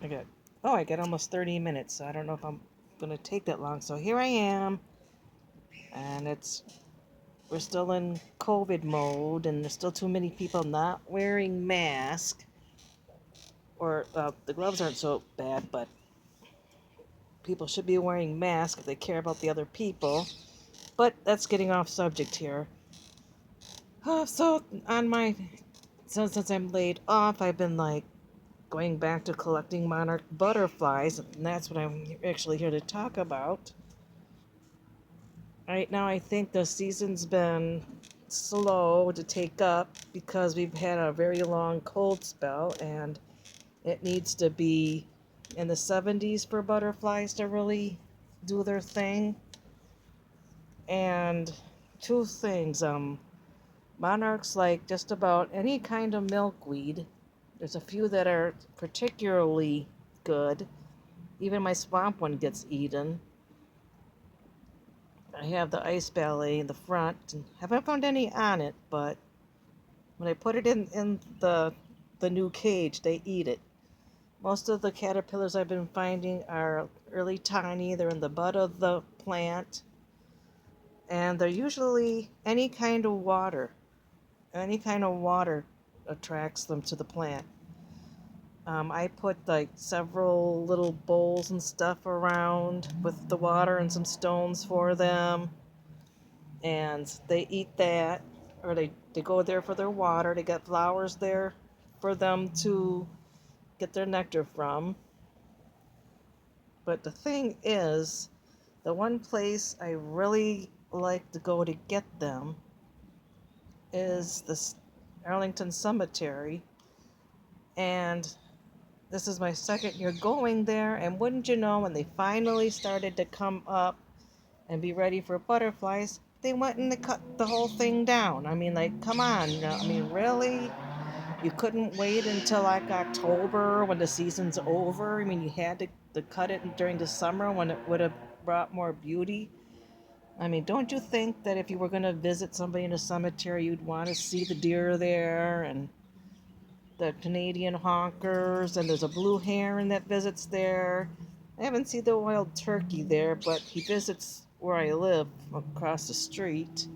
I got, oh, I got almost 30 minutes, so I don't know if I'm going to take that long. So here I am, and we're still in COVID mode, and there's still too many people not wearing masks. Or the gloves aren't so bad, but people should be wearing masks if they care about the other people. But that's getting off subject here. So on my since I'm laid off, I've been like going back to collecting monarch butterflies, and that's what I'm actually here to talk about. Right now, I think the season's been slow to take up because we've had a very long cold spell, and it needs to be in the 70s for butterflies to really do their thing. And two things, monarchs like just about any kind of milkweed. There's a few that are particularly good. Even my swamp one gets eaten. I have the ice ballet in the front and haven't found any on it, but when I put it in the new cage, they eat it. Most of the caterpillars I've been finding are really tiny. They're in the bud of the plant, and they're usually any kind of water. Any kind of water attracts them to the plant. I put like several little bowls and stuff around with the water and some stones for them, and they eat that, or they go there for their water. They got flowers there for them to get their nectar from. But the thing is, the one place I really like to go to get them is the Arlington Cemetery. And this is my second year going there, and wouldn't you know, when they finally started to come up and be ready for butterflies, they went and they cut the whole thing down. I mean, like, come on, I mean, really? You couldn't wait until like October when the season's over? I mean, you had to cut it during the summer when it would have brought more beauty. I mean, don't you think that if you were going to visit somebody in a cemetery, you'd want to see the deer there and the Canadian honkers, and there's a blue heron that visits there. I haven't seen the wild turkey there, but he visits where I live across the street.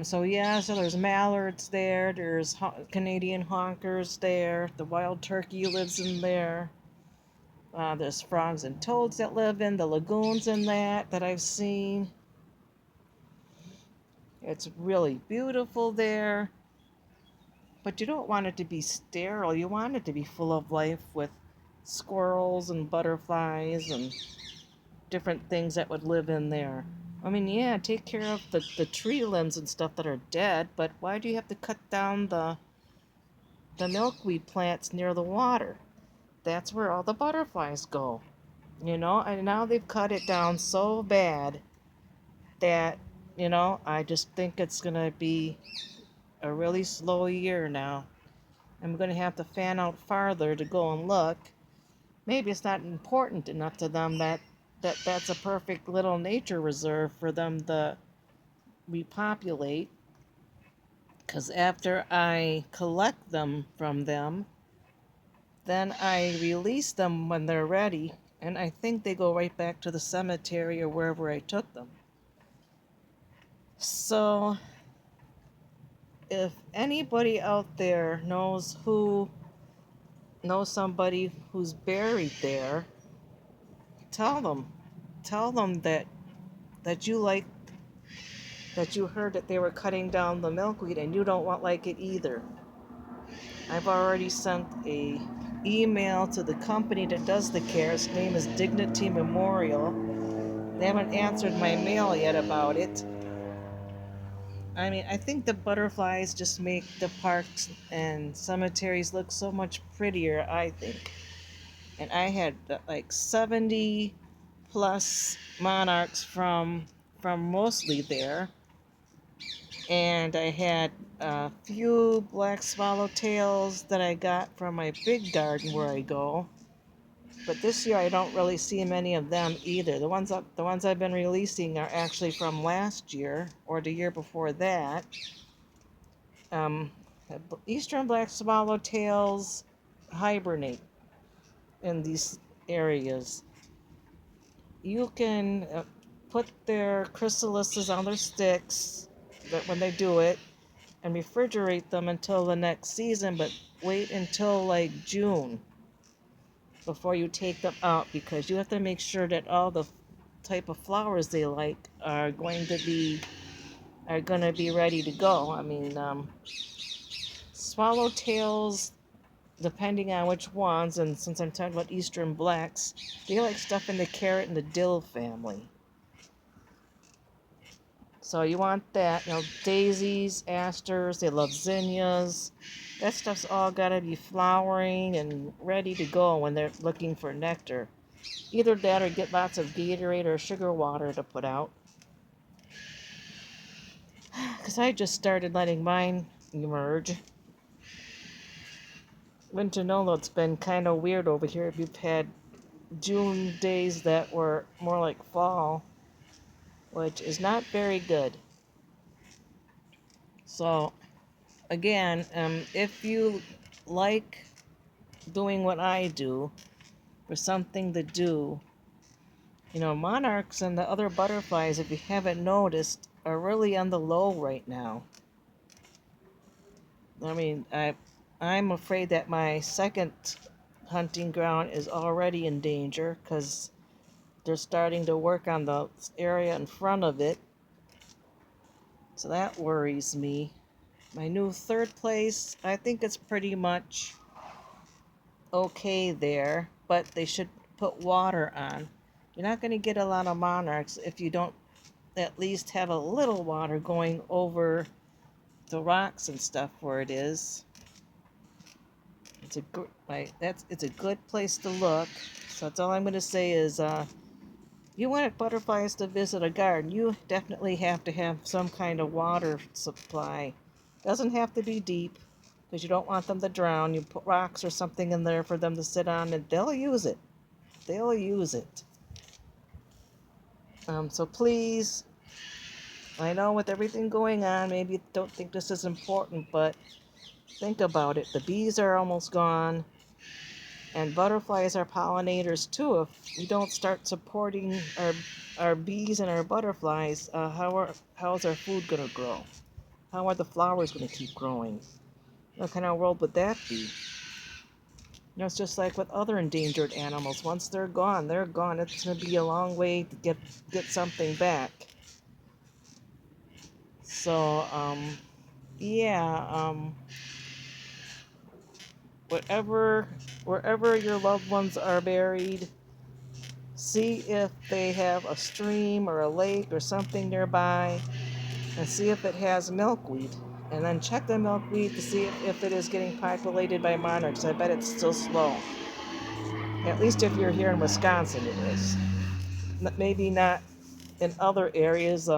So yeah, so there's mallards there, there's Canadian honkers there, the wild turkey lives in there. There's frogs and toads that live in the lagoons and that I've seen. It's really beautiful there, but you don't want it to be sterile. You want it to be full of life with squirrels and butterflies and different things that would live in there. I mean, yeah, take care of the tree limbs and stuff that are dead, but why do you have to cut down the milkweed plants near the water? That's where all the butterflies go. And now they've cut it down so bad that, I just think it's going to be a really slow year now. I'm going to have to fan out farther to go and look. Maybe it's not important enough to them that's a perfect little nature reserve for them to repopulate. Because after I collect them from them, then I release them when they're ready, and I think they go right back to the cemetery or wherever I took them. So, if anybody out there knows somebody who's buried there, tell them. Tell them that you like that you heard that they were cutting down the milkweed and you don't want like it either. I've already sent a email to the company that does the care. Its name is Dignity Memorial. They haven't answered my mail yet about it. I mean, I think the butterflies just make the parks and cemeteries look so much prettier, I think. And I had like 70 plus monarchs from mostly there. And I had a few black swallowtails that I got from my big garden where I go. But this year I don't really see many of them either. The ones I've been releasing are actually from last year or the year before that. Um, Eastern black swallowtails hibernate in these areas. You can put their chrysalises on their sticks that when they do it and refrigerate them until the next season, but wait until like June before you take them out, because you have to make sure that all the type of flowers they like are going to be ready to go. I mean, swallowtails, depending on which ones, and since I'm talking about eastern blacks, they like stuff in the carrot and the dill family. So you want that. Daisies, asters, they love zinnias. That stuff's all got to be flowering and ready to go when they're looking for nectar. Either that or get lots of Gatorade or sugar water to put out. Because I just started letting mine emerge. Wouldn't you know, it's been kind of weird over here. We've had June days that were more like fall, which is not very good. So, again, if you like doing what I do, for something to do, monarchs and the other butterflies, if you haven't noticed, are really on the low right now. I mean, I'm afraid that my second hunting ground is already in danger because they're starting to work on the area in front of it. So that worries me. My new third place, I think it's pretty much okay there, but they should put water on. You're not going to get a lot of monarchs if you don't at least have a little water going over the rocks and stuff where it is. It's a good place to look. So that's all I'm going to say is, you want butterflies to visit a garden, you definitely have to have some kind of water supply. Doesn't have to be deep because you don't want them to drown. You put rocks or something in there for them to sit on, and they'll use it. They'll use it. So please, I know with everything going on, maybe you don't think this is important, but think about it. The bees are almost gone, and butterflies are pollinators too. If we don't start supporting our bees and our butterflies, how's our food going to grow? How are the flowers going to keep growing? What kind of world would that be? It's just like with other endangered animals. Once they're gone, they're gone. It's going to be a long way to get something back. So, yeah, wherever your loved ones are buried, see if they have a stream or a lake or something nearby, and see if it has milkweed. And then check the milkweed to see if it is getting populated by monarchs. I bet it's still slow. At least if you're here in Wisconsin, it is. Maybe not in other areas,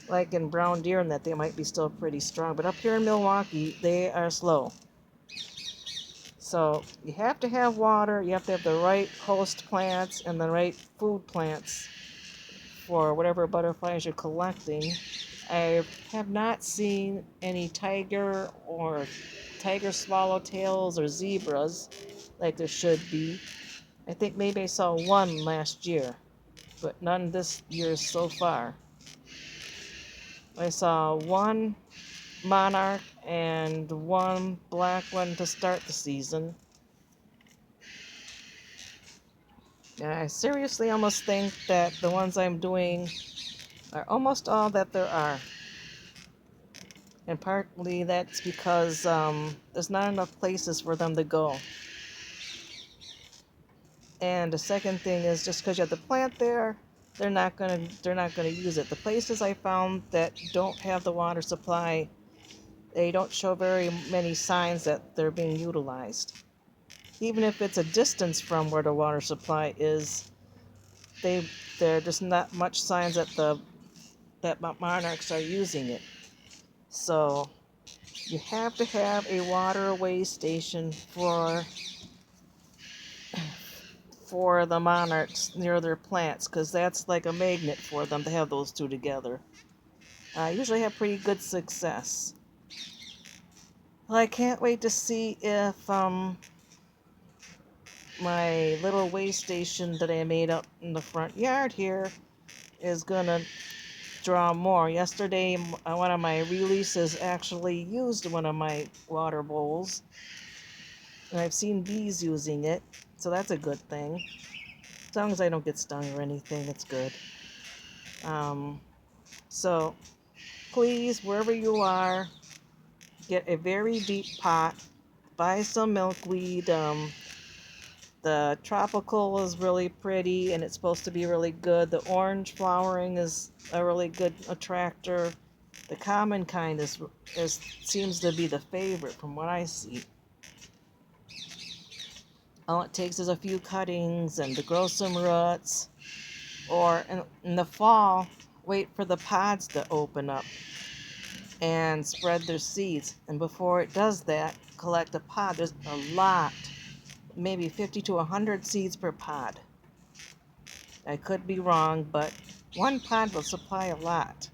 like in Brown Deer, and that they might be still pretty strong. But up here in Milwaukee, they are slow. So you have to have water, you have to have the right host plants and the right food plants for whatever butterflies you're collecting. I have not seen any tiger swallowtails or zebras like there should be. I think maybe I saw one last year, but none this year so far. I saw one monarch and one black one to start the season. I seriously almost think that the ones I'm doing are almost all that there are. And partly that's because there's not enough places for them to go. And the second thing is just because you have the plant there, they're not gonna use it. The places I found that don't have the water supply, they don't show very many signs that they're being utilized. Even if it's a distance from where the water supply is, there just not much signs that monarchs are using it. So you have to have a waterway station for the monarchs near their plants, because that's like a magnet for them to have those two together. I usually have pretty good success. Well, I can't wait to see if my little way station that I made up in the front yard here is gonna draw more. Yesterday, one of my releases actually used one of my water bowls, and I've seen bees using it, so that's a good thing. As long as I don't get stung or anything, it's good. Um, so please, wherever you are, get a very deep pot. Buy some milkweed. The tropical is really pretty and it's supposed to be really good. The orange flowering is a really good attractor. The common kind is seems to be the favorite from what I see. All it takes is a few cuttings and to grow some roots. Or in the fall, wait for the pods to open up and spread their seeds. And before it does that, collect a pod. There's a lot, maybe 50 to 100 seeds per pod. I could be wrong, but one pod will supply a lot.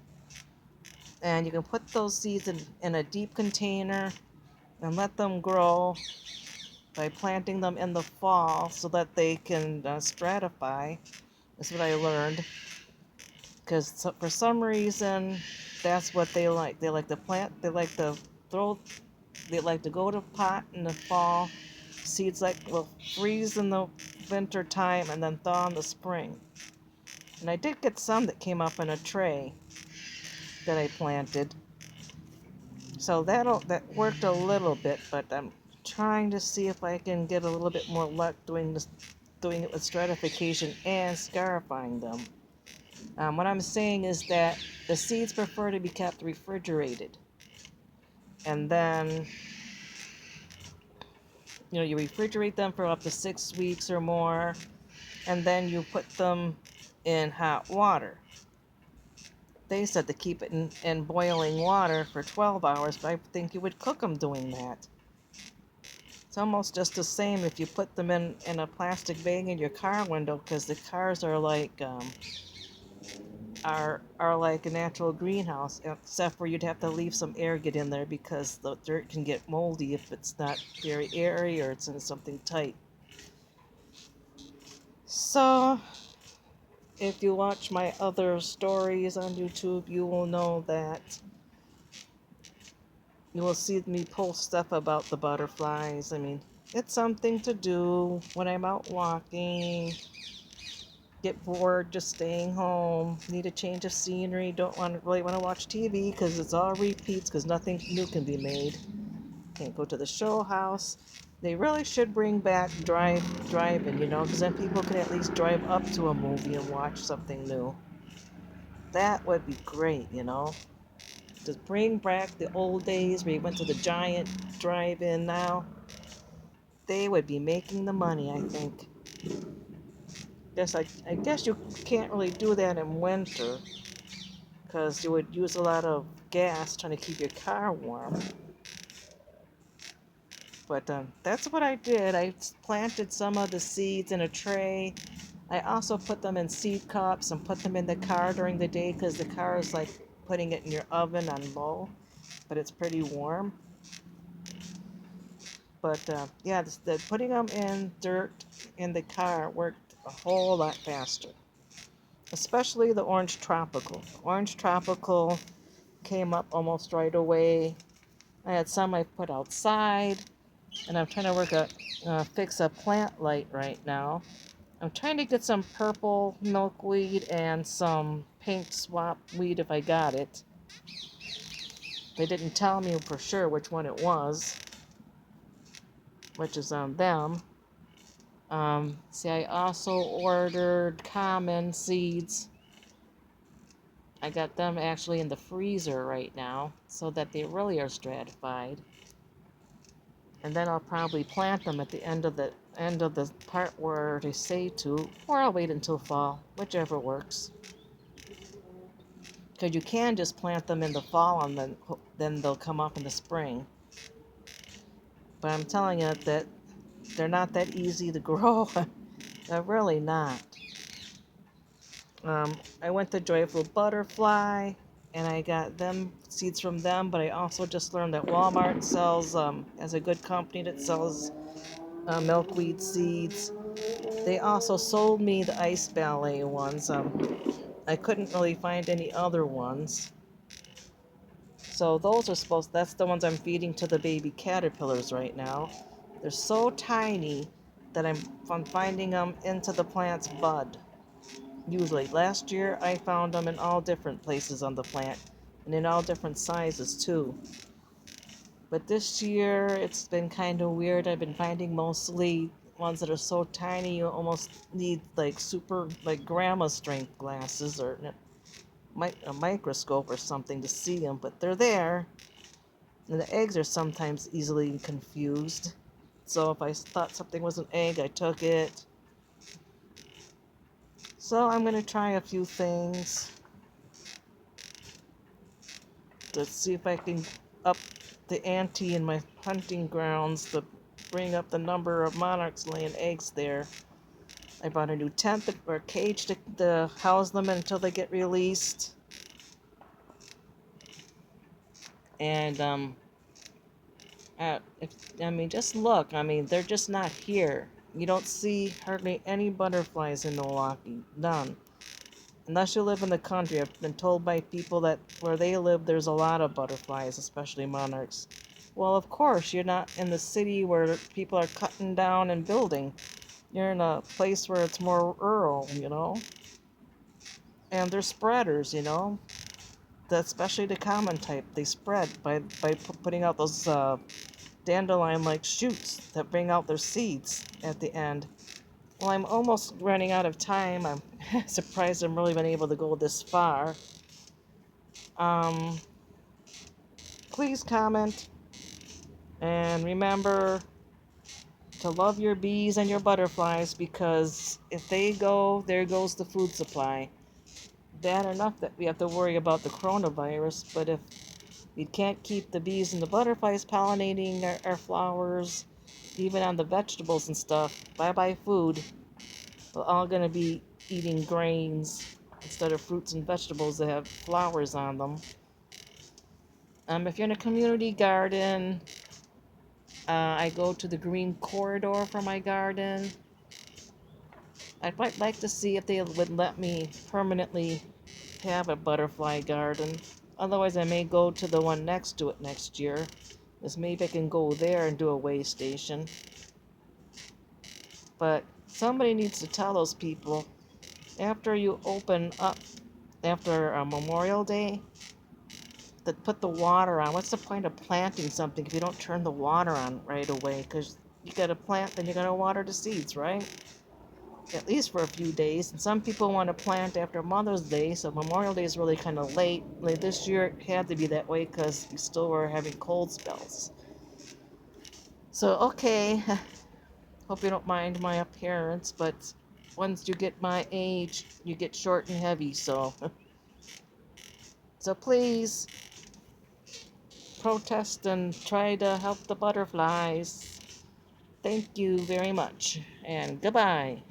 And you can put those seeds in a deep container and let them grow by planting them in the fall so that they can stratify. That's what I learned. Because for some reason, that's what they like. They like to plant, throw, they like to go to pot in the fall. Seeds will freeze in the winter time and then thaw in the spring. And I did get some that came up in a tray that I planted. So that worked a little bit, but I'm trying to see if I can get a little bit more luck doing it with stratification and scarifying them. What I'm saying is that the seeds prefer to be kept refrigerated, and then you refrigerate them for up to 6 weeks or more, and then you put them in hot water. They said to keep it in boiling water for 12 hours, but I think you would cook them doing that. It's almost just the same if you put them in a plastic bag in your car window, because the cars are like like a natural greenhouse, except for you'd have to leave some air get in there because the dirt can get moldy if it's not very airy or it's in something tight. So if you watch my other stories on YouTube, you will know that you will see me post stuff about the butterflies. I mean, it's something to do when I'm out walking, get bored just staying home, need a change of scenery, don't really want to watch TV because it's all repeats because nothing new can be made. Can't go to the show house. They really should bring back drive-in, because then people can at least drive up to a movie and watch something new. That would be great. Just bring back the old days where you went to the giant drive-in now. They would be making the money, I think. I guess you can't really do that in winter because you would use a lot of gas trying to keep your car warm. But that's what I did. I planted some of the seeds in a tray. I also put them in seed cups and put them in the car during the day because the car is like putting it in your oven on low, but it's pretty warm. But yeah, putting them in dirt in the car worked a whole lot faster. Especially the orange tropical. Orange tropical came up almost right away. I had some I put outside, and I'm trying to fix a plant light right now. I'm trying to get some purple milkweed and some pink swap weed if I got it. They didn't tell me for sure which one it was, which is on them. See, I also ordered common seeds. I got them actually in the freezer right now so that they really are stratified. And then I'll probably plant them at the end of the part where they say to, or I'll wait until fall, whichever works. Because you can just plant them in the fall and then they'll come up in the spring. But I'm telling you that they're not that easy to grow. They're really not. I went to Joyful Butterfly. and I got them seeds from them. But I also just learned that Walmart sells, as a good company that sells milkweed seeds. They also sold me the ice ballet ones. I couldn't really find any other ones. So those are supposed, that's the ones I'm feeding to the baby caterpillars right now. They're so tiny that I'm finding them into the plant's bud. Usually, last year I found them in all different places on the plant and in all different sizes too. But this year it's been kind of weird. I've been finding mostly ones that are so tiny you almost need like super, like grandma strength glasses or a microscope or something to see them, but they're there. And the eggs are sometimes easily confused. So if I thought something was an egg, I took it. So I'm going to try a few things. Let's see if I can up the ante in my hunting grounds to bring up the number of monarchs laying eggs there. I bought a new tent or cage to house them until they get released. And just look. They're just not here. You don't see hardly any butterflies in Milwaukee. None. Unless you live in the country. I've been told by people that where they live, there's a lot of butterflies, especially monarchs. Well, of course, you're not in the city where people are cutting down and building. You're in a place where it's more rural. And they're spreaders. Especially the common type. They spread by putting out those dandelion-like shoots that bring out their seeds at the end. Well, I'm almost running out of time. I'm surprised I've really been able to go this far. Um, Please comment and remember to love your bees and your butterflies, because if they go, there goes the food supply. Bad enough that we have to worry about the coronavirus, but if we can't keep the bees and the butterflies pollinating our flowers, even on the vegetables and stuff, bye-bye food. We're all going to be eating grains instead of fruits and vegetables that have flowers on them. If you're in a community garden, I go to the green corridor for my garden. I'd quite like to see if they would let me permanently have a butterfly garden. Otherwise, I may go to the one next to it next year, because maybe I can go there and do a way station. But somebody needs to tell those people, after you open up after Memorial Day, that put the water on. What's the point of planting something if you don't turn the water on right away? Because you got to plant, then you got to water the seeds, right? At least for a few days. And some people want to plant after Mother's Day, so Memorial Day is really kind of late. Like this year, it had to be that way because we still were having cold spells. So, okay. Hope you don't mind my appearance, but once you get my age, you get short and heavy, so. So please protest and try to help the butterflies. Thank you very much, and goodbye.